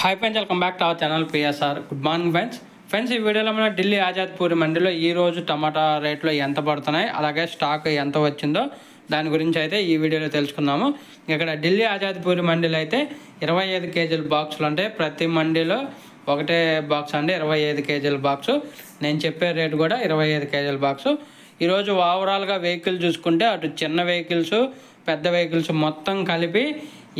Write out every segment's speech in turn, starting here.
Hi friends, welcome back to our channel PSR. Good morning friends. ఈ వీడియోలో మన ఢిల్లీ ఆజాద్పూర్ మండీలో ఈరోజు టమాటా రేట్లు ఎంత పడుతున్నాయి, అలాగే స్టాక్ ఎంత వచ్చిందో దాని గురించి అయితే ఈ వీడియోలో తెలుసుకుందాము. ఇక్కడ ఢిల్లీ ఆజాద్పూర్ మండీలో అయితే 25 కేజీల బాక్సులు ఉంటాయి. ప్రతి మండీలో ఒకటే బాక్స్ అండి, 25 కేజీల బాక్సు. నేను చెప్పే రేటు కూడా 25 కేజీల బాక్సు. ఈరోజు ఓవరాల్గా వెహికల్ చూసుకుంటే అటు చిన్న వెహికల్స్, పెద్ద వెహికల్స్ మొత్తం కలిపి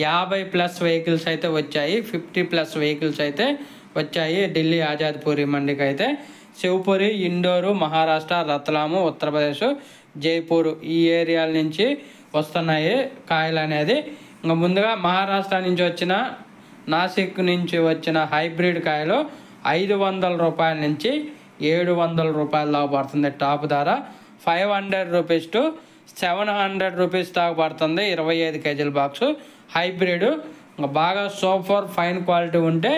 50+ వెహికల్స్ అయితే వచ్చాయి. 50+ వెహికల్స్ అయితే వచ్చాయి ఢిల్లీ ఆజాద్పూరి మండికి. అయితే శివపురి, ఇండోరు, మహారాష్ట్ర, రత్లాము, ఉత్తరప్రదేశ్, జైపూర్ ఈ ఏరియాల నుంచి వస్తున్నాయి కాయలు అనేది. ఇంకా ముందుగా మహారాష్ట్ర నుంచి వచ్చిన, నాసిక్ నుంచి వచ్చిన హైబ్రిడ్ కాయలు 500 రూపాయల నుంచి 700 రూపాయల దాకా పడుతుంది. టాప్ ధర 500 రూపీస్ టు 700 రూపీస్ దాకా పడుతుంది 25 కేజీల బాక్సు. హైబ్రిడ్ బాగా సూపర్ ఫైన్ క్వాలిటీ ఉంటే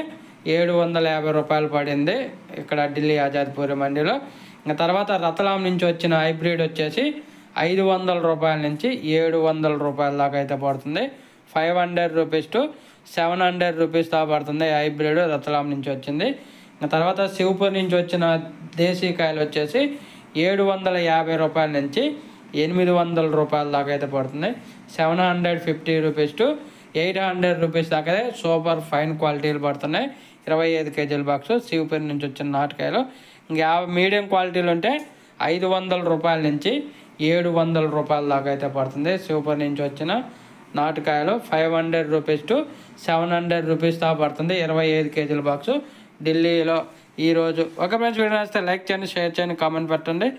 750 రూపాయలు పడింది ఇక్కడ ఢిల్లీ ఆజాద్పూరి మండీలో. ఇంకా తర్వాత రతలాం నుంచి వచ్చిన హైబ్రిడ్ వచ్చేసి 500 రూపాయల నుంచి 700 రూపాయల దాకా అయితే పడుతుంది. 500 రూపీస్ టు 700 రూపీస్ దాకా పడుతుంది హైబ్రిడ్ రతలాం నుంచి వచ్చింది. ఇంకా తర్వాత శివపూర్ నుంచి వచ్చిన దేశీ కాయలు వచ్చేసి 750 రూపాయల నుంచి 800 రూపాయల దాకా అయితే పడుతుంది. 750 రూపీస్ టు 800 రూపీస్ దాకా సూపర్ ఫైన్ క్వాలిటీలు పడుతున్నాయి 25 కేజీల బాక్సు. శివపూర్ నుంచి వచ్చిన నాటుకాయలు ఇంకా మీడియం క్వాలిటీలు ఉంటే 500 రూపాయల నుంచి 700 రూపాయల దాకా అయితే పడుతుంది. శివపూర్ నుంచి వచ్చిన నాటుకాయలు 500 రూపీస్ టు 700 రూపీస్ దాకా పడుతుంది 25 కేజీల బాక్సు ఢిల్లీలో ఈరోజు. ఒక ఫ్రెండ్స్, వీడియో నచ్చితే లైక్ చేయండి, షేర్ చేయండి, కామెంట్ పెట్టండి.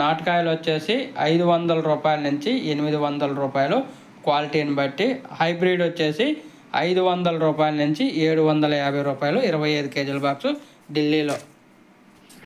నాటుకాయలు వచ్చేసి 500 రూపాయల నుంచి 800 రూపాయలు క్వాలిటీని బట్టి. హైబ్రిడ్ వచ్చేసి 500 రూపాయల నుంచి 750 రూపాయలు 25 కేజీల బాక్సు ఢిల్లీలో.